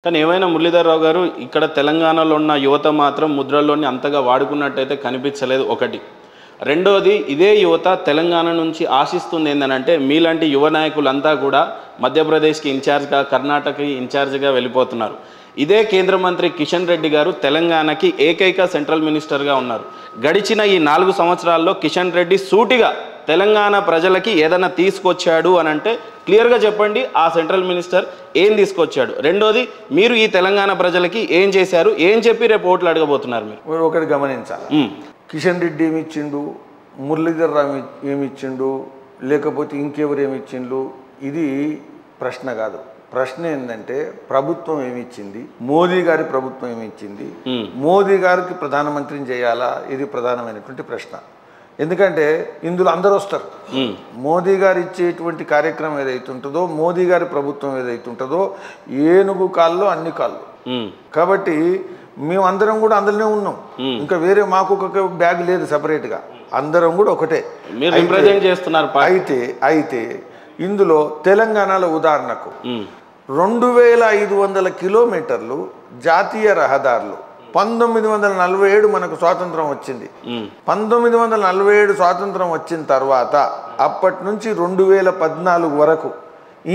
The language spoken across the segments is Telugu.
కానీ ఏమైనా మురళీధర్రావు గారు ఇక్కడ తెలంగాణలో ఉన్న యువత మాత్రం ముద్రలోని అంతగా వాడుకున్నట్టయితే కనిపించలేదు ఒకటి. రెండోది ఇదే యువత తెలంగాణ నుంచి ఆశిస్తుంది ఏంటంటే మీలాంటి యువ నాయకులంతా కూడా మధ్యప్రదేశ్కి ఇన్ఛార్జ్గా కర్ణాటకకి ఇన్ఛార్జ్గా వెళ్ళిపోతున్నారు. ఇదే కేంద్ర మంత్రి కిషన్ రెడ్డి గారు తెలంగాణకి ఏకైక సెంట్రల్ మినిస్టర్గా ఉన్నారు. గడిచిన ఈ 4 సంవత్సరాల్లో కిషన్ రెడ్డి సూటిగా తెలంగాణ ప్రజలకి ఏదైనా తీసుకొచ్చాడు అని అంటే క్లియర్గా చెప్పండి, ఆ సెంట్రల్ మినిస్టర్ ఏం తీసుకొచ్చాడు. రెండోది మీరు ఈ తెలంగాణ ప్రజలకి ఏం చేశారు, ఏం చెప్పి రేపు ఓట్లు అడగబోతున్నారు. మీరు ఒకటి గమనించాలి, కిషన్ రెడ్డి ఏమి ఇచ్చిండు, మురళీధర్రావు ఏమి ఇచ్చిండు, లేకపోతే ఇంకెవరు ఏమి ఇచ్చిండు, ఇది ప్రశ్న కాదు. ప్రశ్న ఏంటంటే ప్రభుత్వం ఏమిచ్చింది, మోదీ గారి ప్రభుత్వం ఏమిచ్చింది, మోదీ గారికి ప్రధానమంత్రిని చేయాలా, ఇది ప్రధానమైనటువంటి ప్రశ్న. ఎందుకంటే ఇందులో అందరూ వస్తారు. మోదీ గారు ఇచ్చేటువంటి కార్యక్రమం ఏదైతే ఉంటుందో, మోదీ గారి ప్రభుత్వం ఏదైతే ఉంటుందో, ఏనుగు కాళ్ళు అన్ని కాళ్ళు. కాబట్టి మేము అందరం కూడా అందులోనే ఉన్నాం. ఇంకా వేరే మాకు ఒక బ్యాగ్ లేదు సపరేట్గా, అందరం కూడా ఒకటే చేస్తున్నారు. అయితే ఇందులో తెలంగాణలో ఉదాహరణకు 2500 కిలోమీటర్లు జాతీయ రహదారులు. 1947 మనకు స్వాతంత్రం వచ్చింది. 1947 స్వాతంత్రం వచ్చిన తర్వాత అప్పటి నుంచి 2014 వరకు,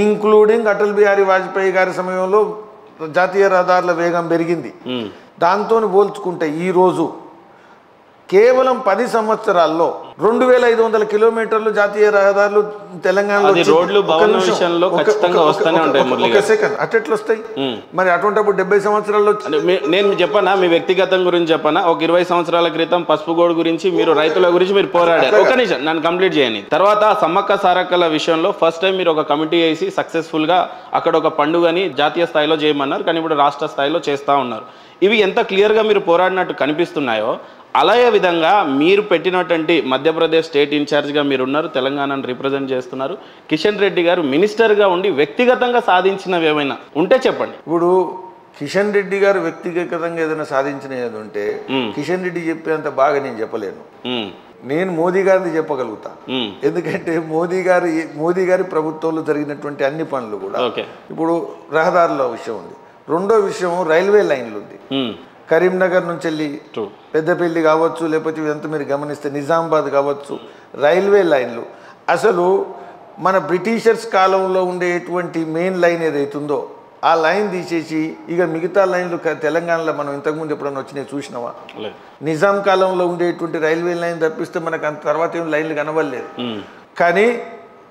ఇంక్లూడింగ్ అటల్ బిహారీ వాజ్పేయి గారి సమయంలో జాతీయ రహదారుల వేగం పెరిగింది. దాంతో పోల్చుకుంటే ఈరోజు కేవలం 10 సంవత్సరాల్లో 2500 కిలోమీటర్లు జాతీయ రహదారులు తెలంగాణలో. ఒక సెకండ్ అట్లా వస్తాయి మరి. అటువంటిప్పుడు 70 సంవత్సరాల్లో నేను చెప్పనా, మీ వ్యక్తిగతం గురించి చెప్పనా. ఒక 20 సంవత్సరాల క్రితం పసుపుగోడు గురించి మీరు రైతుల గురించి మీరు పోరాడారు. ఒక నిమిషం నన్ను కంప్లీట్ చేయని. తర్వాత సమ్మక్క సారక్కల విషయంలో ఫస్ట్ టైం మీరు ఒక కమిటీ వేసి సక్సెస్ఫుల్ గా అక్కడ ఒక పండుగని జాతీయ స్థాయిలో చేయమన్నారు, కానీ ఇప్పుడు రాష్ట్ర స్థాయిలో చేస్తూ ఉన్నారు. ఇవి ఎంత క్లియర్గా మీరు పోరాడినట్టు కనిపిస్తున్నాయో, అలాగే విధంగా మీరు పెట్టినటువంటి మధ్యప్రదేశ్ స్టేట్ ఇన్ఛార్జ్గా మీరున్నారు, తెలంగాణను రిప్రజెంట్ చేస్తున్నారు. కిషన్ రెడ్డి గారు మినిస్టర్గా ఉండి వ్యక్తిగతంగా సాధించినవి ఏమైనా ఉంటే చెప్పండి. ఇప్పుడు కిషన్ రెడ్డి గారు వ్యక్తిగతంగా ఏదైనా సాధించిన ఏది ఉంటే కిషన్ రెడ్డి చెప్పేంత బాగా నేను చెప్పలేను. నేను మోదీ గారిని చెప్పగలుగుతా. ఎందుకంటే మోదీ గారి ప్రభుత్వంలో జరిగినటువంటి అన్ని పనులు కూడా. ఇప్పుడు రహదారుల విషయం ఉంది. రెండో విషయం రైల్వే లైన్లు ఉంది. కరీంనగర్ నుంచి వెళ్ళి పెద్దపల్లి కావచ్చు, లేకపోతే ఇదంతా మీరు గమనిస్తే నిజామాబాద్ కావచ్చు, రైల్వే లైన్లు. అసలు మన బ్రిటిషర్స్ కాలంలో ఉండేటువంటి మెయిన్ లైన్ ఏదైతుందో ఆ లైన్ తీసేసి ఇక మిగతా లైన్లు తెలంగాణలో మనం ఇంతకుముందు ఎప్పుడన్నా వచ్చినాయి చూసినావా? నిజాం కాలంలో ఉండేటువంటి రైల్వే లైన్ తప్పిస్తే మనకు అంత తర్వాత ఏం లైన్లు కనవలేదు. కానీ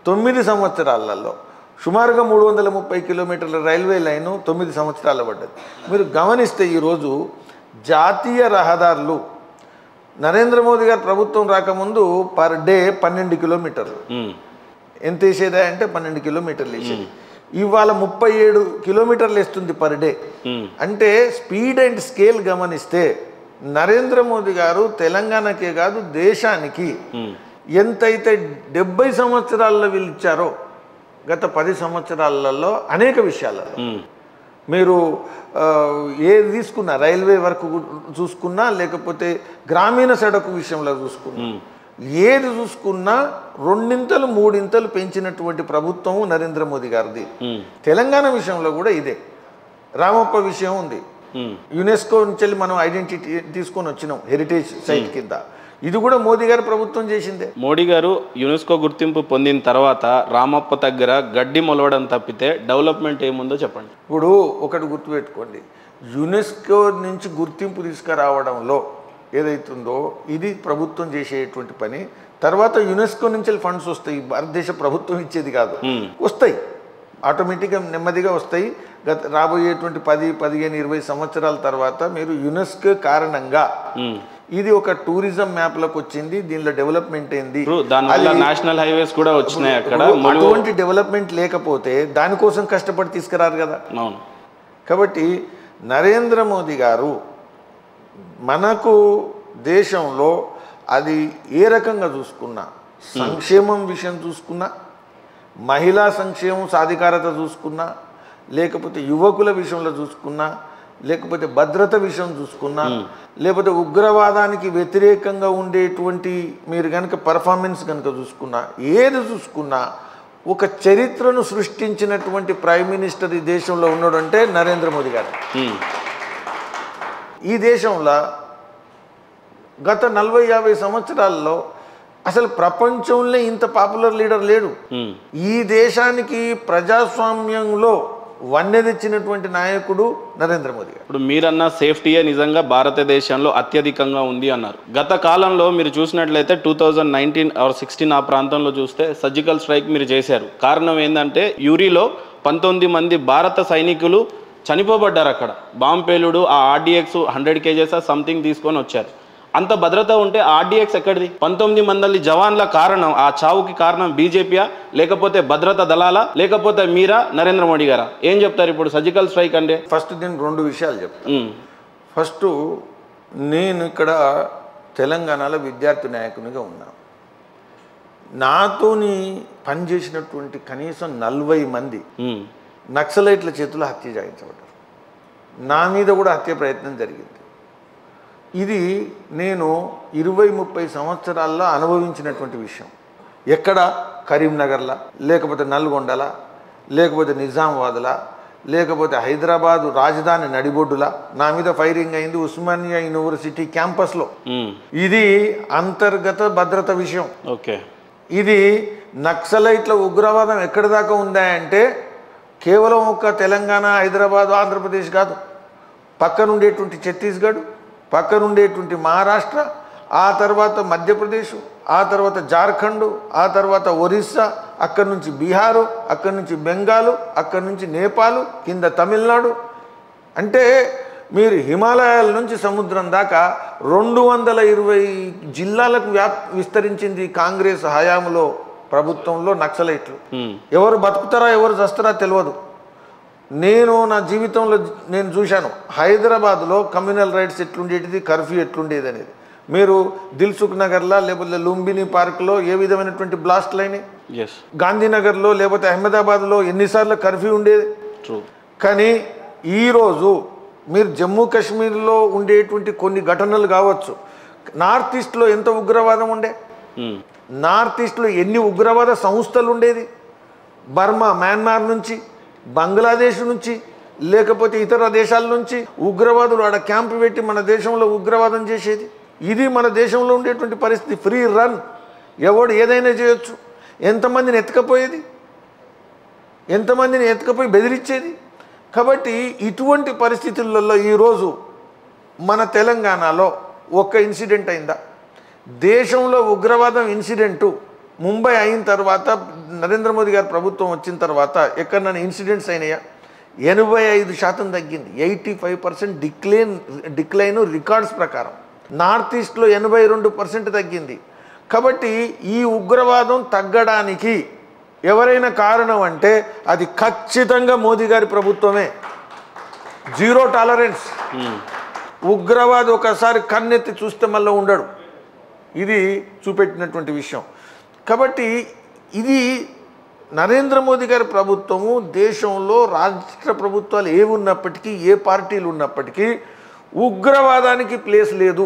9 సంవత్సరాలలో సుమారుగా 330 కిలోమీటర్ల రైల్వే లైను 9 సంవత్సరాలు పడ్డది. మీరు గమనిస్తే ఈరోజు జాతీయ రహదారులు నరేంద్ర మోదీ గారు ప్రభుత్వం రాకముందు పర్ డే 12 కిలోమీటర్లు ఎంత వేసేదా అంటే 12 కిలోమీటర్లు వేసేది. ఇవాళ 37 కిలోమీటర్లు వేస్తుంది పర్ డే. అంటే స్పీడ్ అండ్ స్కేల్ గమనిస్తే నరేంద్ర మోదీ గారు తెలంగాణకే కాదు దేశానికి ఎంతైతే 70 సంవత్సరాల్లో వీళ్ళు ఇచ్చారో గత 10 సంవత్సరాలలో అనేక విషయాలలో మీరు ఏది తీసుకున్నా, రైల్వే వర్క్ చూసుకున్నా, లేకపోతే గ్రామీణ సడకు విషయంలో చూసుకున్నా, ఏది చూసుకున్నా 2 3 పెంచినటువంటి ప్రభుత్వం నరేంద్ర మోదీ గారిది. తెలంగాణ విషయంలో కూడా ఇదే. రామప్ప విషయం ఉంది. యునెస్కో నుంచి మనం ఐడెంటిటీ తీసుకొని వచ్చినాం హెరిటేజ్ సైట్ కింద. ఇది కూడా మోదీ గారి ప్రభుత్వం చేసిందే. మోడీ గారు యునెస్కో గుర్తింపు పొందిన తర్వాత రామప్ప దగ్గర గడ్డి మొలవడం తప్పితే డెవలప్మెంట్ ఏముందో చెప్పండి. ఇప్పుడు ఒకటి గుర్తుపెట్టుకోండి, యునెస్కో నుంచి గుర్తింపు తీసుకురావడంలో ఏదైతుందో ఇది ప్రభుత్వం చేసేటువంటి పని. తర్వాత యునెస్కో నుంచి ఫండ్స్ వస్తాయి, భారతదేశ ప్రభుత్వం ఇచ్చేది కాదు, వస్తాయి ఆటోమేటిక్గా నెమ్మదిగా వస్తాయి. రాబోయేటువంటి 10, 15, 20 సంవత్సరాల తర్వాత మీరు యునెస్కో కారణంగా ఇది ఒక టూరిజం మ్యాప్ లకు వచ్చింది, దీనిలో డెవలప్మెంట్ అయింది, నేషనల్ హైవేస్ కూడా వచ్చినాయి. అక్కడ అటువంటి డెవలప్మెంట్ లేకపోతే దానికోసం కష్టపడి తీసుకురారు కదా. కాబట్టి నరేంద్ర మోదీ గారు మనకు దేశంలో అది ఏ రకంగా చూసుకున్నా, సంక్షేమం విషయం చూసుకున్నా, మహిళా సంక్షేమం సాధికారత చూసుకున్నా, లేకపోతే యువకుల విషయంలో చూసుకున్నా, లేకపోతే భద్రత విషయం చూసుకున్నా, లేకపోతే ఉగ్రవాదానికి వ్యతిరేకంగా ఉండేటువంటి మీరు కనుక పర్ఫార్మెన్స్ కనుక చూసుకున్నా, ఏది చూసుకున్నా ఒక చరిత్రను సృష్టించినటువంటి ప్రైమ్ మినిస్టర్ ఈ దేశంలో ఉన్నాడు అంటే నరేంద్ర మోదీ గారు. ఈ దేశంలో గత 40-50 సంవత్సరాల్లో అసలు ప్రపంచంలో ఇంత పాపులర్ లీడర్ లేడు. ఈ దేశానికి ప్రజాస్వామ్యంలో వన్నె తెచ్చినటువంటి నాయకుడు నరేంద్ర మోదీ గారు. ఇప్పుడు మీరన్న సేఫ్టీయే నిజంగా భారతదేశంలో అత్యధికంగా ఉంది అన్నారు. గత కాలంలో మీరు చూసినట్లయితే 2019 ఆర్ 16 ఆ ప్రాంతంలో చూస్తే సర్జికల్ స్ట్రైక్ మీరు చేశారు. కారణం ఏంటంటే యూరిలో 19 మంది భారత సైనికులు చనిపోబడ్డారు. అక్కడ బాంబు పేలుడు, ఆ RDX 100 kgs సంథింగ్ తీసుకొని వచ్చారు. అంత భద్రత ఉంటే RDX ఎక్కడిది? 19 మంది జవాన్ల కారణం, ఆ చావుకి కారణం బీజేపీయా, లేకపోతే భద్రతా దళాలా, లేకపోతే మీరా, నరేంద్ర మోడీ గారా? ఏం చెప్తారు ఇప్పుడు సర్జికల్ స్ట్రైక్ అంటే? ఫస్ట్ నేను 2 విషయాలు చెప్తాను. ఫస్ట్, నేను ఇక్కడ తెలంగాణలో విద్యార్థి నాయకునిగా ఉన్నాను. నాతోని పనిచేసినటువంటి కనీసం 40 మంది నక్సలైట్ల చేతుల్లో హత్య చేయించబడ్డారు. నా మీద కూడా హత్య ప్రయత్నం జరిగింది. ఇది నేను 20-30 సంవత్సరాల్లో అనుభవించినటువంటి విషయం. ఎక్కడ? కరీంనగర్లా, లేకపోతే నల్గొండలా, లేకపోతే నిజామాబాద్లా, లేకపోతే హైదరాబాదు రాజధాని నడిబొడ్డులా నా మీద ఫైరింగ్ అయింది ఉస్మానియా యూనివర్సిటీ క్యాంపస్లో. ఇది అంతర్గత భద్రత విషయం. ఓకే. ఇది నక్సలైట్ల ఉగ్రవాదం ఎక్కడి దాకా ఉందా అంటే కేవలం ఒక తెలంగాణ, హైదరాబాద్, ఆంధ్రప్రదేశ్ కాదు, పక్కనుండేటువంటి ఛత్తీస్గఢ్, పక్కనుండేటువంటి మహారాష్ట్ర, ఆ తర్వాత మధ్యప్రదేశ్, ఆ తర్వాత జార్ఖండ్, ఆ తర్వాత ఒరిస్సా, అక్కడి నుంచి బీహారు, అక్కడి నుంచి బెంగాలు, అక్కడి నుంచి నేపాల్, కింద తమిళనాడు. అంటే మీరు హిమాలయాల నుంచి సముద్రం దాకా 220 జిల్లాలకు విస్తరించింది కాంగ్రెస్ హయాంలో ప్రభుత్వంలో నక్సలైట్లు. ఎవరు బతుకుతారా ఎవరు చస్తారా తెలియదు. నేను నా జీవితంలో నేను చూశాను హైదరాబాద్లో కమ్యూనల్ రైట్స్ ఎట్లుండేటిది, కర్ఫ్యూ ఎట్లుండేది అనేది. మీరు దిల్సుఖ్ నగర్లో లేకపోతే లుంబిని పార్క్లో ఏ విధమైనటువంటి బ్లాస్ట్లు అయినాయి. గాంధీనగర్లో లేకపోతే అహ్మదాబాద్లో ఎన్నిసార్లు కర్ఫ్యూ ఉండేది. కానీ ఈరోజు మీరు జమ్మూ కాశ్మీర్లో ఉండేటువంటి కొన్ని ఘటనలు కావచ్చు, నార్త్ ఈస్ట్లో ఎంత ఉగ్రవాదం ఉండే, నార్త్ ఈస్ట్లో ఎన్ని ఉగ్రవాద సంస్థలు ఉండేది, బర్మా, మయన్మార్ నుంచి, బంగ్లాదేశ్ నుంచి, లేకపోతే ఇతర దేశాల నుంచి ఉగ్రవాదులు ఆడ క్యాంపు పెట్టి మన దేశంలో ఉగ్రవాదం చేసేది. ఇది మన దేశంలో ఉండేటువంటి పరిస్థితి. ఫ్రీ రన్, ఎవడు ఏదైనా చేయొచ్చు. ఎంతమందిని ఎత్తుకపోయేది, ఎంతమందిని ఎత్తుకపోయి బెదిరించేది. కాబట్టి ఇటువంటి పరిస్థితులలో ఈరోజు మన తెలంగాణలో ఒక్క ఇన్సిడెంట్ అయిందా? దేశంలో ఉగ్రవాదం ఇన్సిడెంటు ముంబై అయిన తర్వాత, నరేంద్ర మోదీ గారి ప్రభుత్వం వచ్చిన తర్వాత ఎక్కడన్నా ఇన్సిడెంట్స్ అయినాయా? 85% తగ్గింది. 85% డిక్లైన్ రికార్డ్స్ ప్రకారం. నార్త్ ఈస్ట్లో 82% తగ్గింది. కాబట్టి ఈ ఉగ్రవాదం తగ్గడానికి ఎవరైనా కారణం అంటే అది ఖచ్చితంగా మోదీ గారి ప్రభుత్వమే. Zero tolerance. ఉగ్రవాది ఒకసారి కన్నెత్తి చూస్తే మళ్ళీ ఉండడు. ఇది చూపెట్టినటువంటి విషయం. కాబట్టి ఇది నరేంద్ర మోదీ గారి ప్రభుత్వము దేశంలో రాష్ట్ర ప్రభుత్వాలు ఏవి ఉన్నప్పటికీ, ఏ పార్టీలు ఉన్నప్పటికీ ఉగ్రవాదానికి ప్లేస్ లేదు.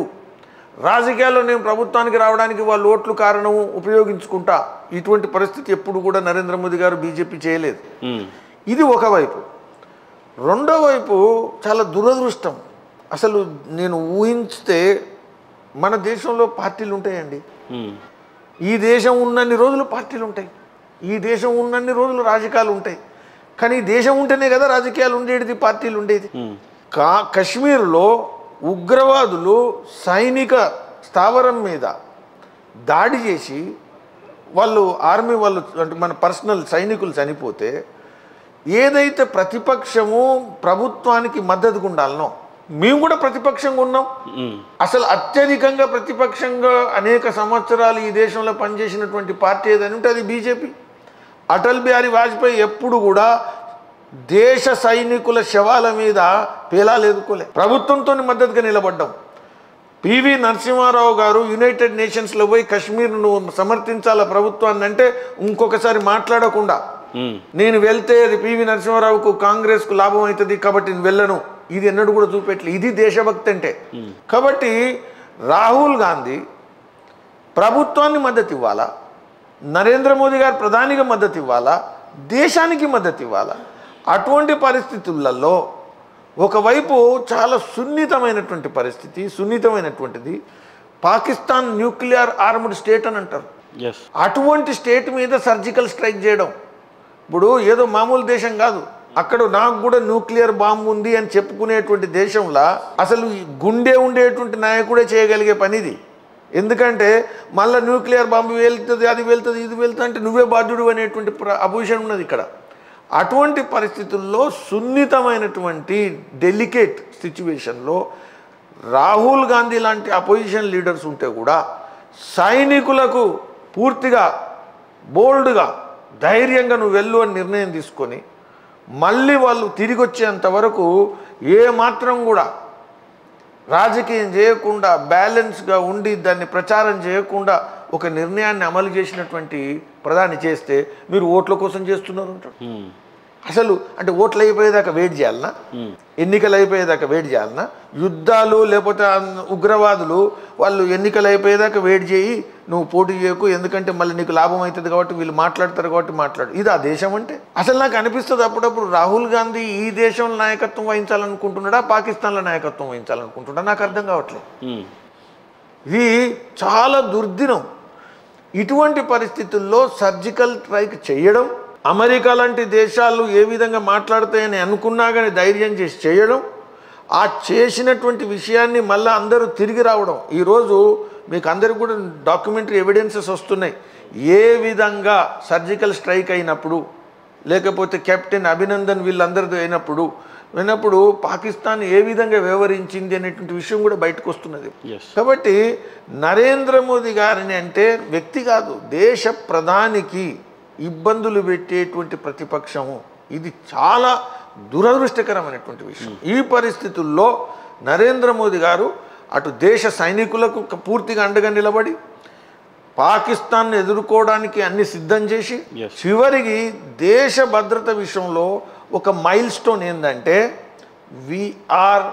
రాజకీయాల్లో నేను ప్రభుత్వానికి రావడానికి వాళ్ళ ఓట్లు కారణము ఉపయోగించుకుంటా, ఇటువంటి పరిస్థితి ఎప్పుడు కూడా నరేంద్ర మోదీ గారు బీజేపీ చేయలేదు. ఇది ఒకవైపు. రెండో వైపు చాలా దురదృష్టం. అసలు నేను ఊహించితే మన దేశంలో పార్టీలు ఉంటాయండి. ఈ దేశం ఉన్నన్ని రోజులు పార్టీలు ఉంటాయి, ఈ దేశం ఉన్నన్ని రోజులు రాజకీయాలు ఉంటాయి. కానీ దేశం ఉంటేనే కదా రాజకీయాలు ఉండేది, పార్టీలు ఉండేది. కశ్మీర్లో ఉగ్రవాదులు సైనిక స్థావరం మీద దాడి చేసి వాళ్ళు ఆర్మీ వాళ్ళు అంటే మన పర్సనల్ సైనికులు చనిపోతే ఏదైతే ప్రతిపక్షము ప్రభుత్వానికి మద్దతుగా ఉండాలనో మేము కూడా ప్రతిపక్షంగా ఉన్నాం. అసలు అత్యధికంగా ప్రతిపక్షంగా అనేక సంవత్సరాలు ఈ దేశంలో పనిచేసినటువంటి పార్టీ ఏదని ఉంటే అది బీజేపీ. అటల్ బిహారీ వాజ్పేయి ఎప్పుడు కూడా దేశ సైనికుల శవాల మీద పేలాలు ఎదుర్కోలే, ప్రభుత్వంతో మద్దతుగా నిలబడ్డాం. పివి నరసింహారావు గారు యునైటెడ్ నేషన్స్లో పోయి కశ్మీర్ను సమర్థించాల ప్రభుత్వాన్ని అంటే ఇంకొకసారి మాట్లాడకుండా నేను వెళ్తే అది పివి నరసింహారావుకు కాంగ్రెస్కు లాభం అవుతుంది కాబట్టి నేను వెళ్ళను, ఇది ఎన్నడూ కూడా చూపెట్టలే. ఇది దేశభక్తి అంటే. కాబట్టి రాహుల్ గాంధీ ప్రభుత్వాన్ని మద్దతు ఇవ్వాలా, నరేంద్ర మోదీ గారు ప్రధానిగా మద్దతు ఇవ్వాలా, దేశానికి మద్దతు ఇవ్వాలా? అటువంటి పరిస్థితులలో ఒకవైపు చాలా సున్నితమైనటువంటి పరిస్థితి, సున్నితమైనటువంటిది పాకిస్తాన్ న్యూక్లియర్ ఆర్మ్డ్ స్టేట్ అని అంటారు. అటువంటి స్టేట్ మీద సర్జికల్ స్ట్రైక్ చేయడం ఇప్పుడు ఏదో మామూలు దేశం కాదు. అక్కడ నాకు కూడా న్యూక్లియర్ బాంబు ఉంది అని చెప్పుకునేటువంటి దేశంలో అసలు గుండె ఉండేటువంటి నాయకుడే చేయగలిగే పనిది. ఎందుకంటే మళ్ళీ న్యూక్లియర్ బాంబు వెళ్తుంది, అది వెళ్తుంది, ఇది వెళ్తుంది అంటే నువ్వే బాధ్యుడు అనేటువంటి అపోజిషన్ ఉన్నది ఇక్కడ. అటువంటి పరిస్థితుల్లో సున్నితమైనటువంటి డెలికేట్ సిచ్యువేషన్లో రాహుల్ గాంధీ లాంటి అపోజిషన్ లీడర్స్ ఉంటే కూడా సైనికులకు పూర్తిగా బోల్డ్గా ధైర్యంగా నువ్వు వెళ్ళు అని నిర్ణయం తీసుకొని మళ్ళీ వాళ్ళు తిరిగి వచ్చేంత వరకు ఏమాత్రం కూడా రాజకీయం చేయకుండా బ్యాలెన్స్గా ఉండి దాన్ని ప్రచారం చేయకుండా ఒక నిర్ణయాన్ని అమలు చేసినటువంటి ప్రధాని చేస్తే మీరు ఓట్ల కోసం చేస్తున్నారు అంటారు. అసలు అంటే ఓట్లు అయిపోయేదాకా వెయిట్ చేయాలన్నా, ఎన్నికలు అయిపోయేదాకా వెయిట్ చేయాలన్నా? యుద్ధాలు లేకపోతే ఉగ్రవాదులు వాళ్ళు ఎన్నికలు అయిపోయేదాకా వెయిట్ చేయి, నువ్వు పోటీ చేయకు, ఎందుకంటే మళ్ళీ నీకు లాభం అవుతుంది కాబట్టి వీళ్ళు మాట్లాడతారు కాబట్టి మాట్లాడు. ఇది ఆ దేశం అంటే? అసలు నాకు అనిపిస్తుంది అప్పుడప్పుడు రాహుల్ గాంధీ ఈ దేశంలో నాయకత్వం వహించాలనుకుంటున్నాడా, పాకిస్తాన్లో నాయకత్వం వహించాలనుకుంటున్నాడా? నాకు అర్థం కావట్లేదు. ఇది చాలా దుర్దినం. ఇటువంటి పరిస్థితుల్లో సర్జికల్ స్ట్రైక్ చేయడం, అమెరికా లాంటి దేశాలు ఏ విధంగా మాట్లాడతాయని అనుకున్నా కానీ ధైర్యం చేసి చేయడం, ఆ చేసినటువంటి విషయాన్ని మళ్ళీ అందరూ తిరిగి రావడం. ఈరోజు మీకు అందరికీ కూడా డాక్యుమెంటరీ ఎవిడెన్సెస్ వస్తున్నాయి. ఏ విధంగా సర్జికల్ స్ట్రైక్ అయినప్పుడు, లేకపోతే కెప్టెన్ అభినందన్ వీళ్ళందరిది అయినప్పుడు పాకిస్తాన్ ఏ విధంగా వ్యవహరించింది అనేటువంటి విషయం కూడా బయటకు వస్తున్నది. కాబట్టి నరేంద్ర మోదీ గారిని అంటే వ్యక్తి కాదు, దేశ ప్రధానికి ఇబ్బందులు పెట్టేటువంటి ప్రతిపక్షము, ఇది చాలా దురదృష్టకరమైనటువంటి విషయం. ఈ పరిస్థితుల్లో నరేంద్ర మోదీ గారు అటు దేశ సైనికులకు పూర్తిగా అండగా నిలబడి పాకిస్తాన్ను ఎదుర్కోవడానికి అన్ని సిద్ధం చేసి చివరికి దేశ భద్రత విషయంలో ఒక మైల్ స్టోన్ ఏంటంటే we're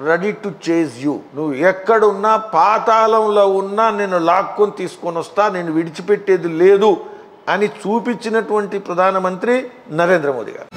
ready to chase you, నువ్వు ఎక్కడున్నా పాతాళంలో ఉన్నా నేను లాక్కొని తీసుకొని వస్తా, నేను విడిచిపెట్టేది లేదు అని చూపించినటువంటి ప్రధానమంత్రి నరేంద్ర మోదీ గారు.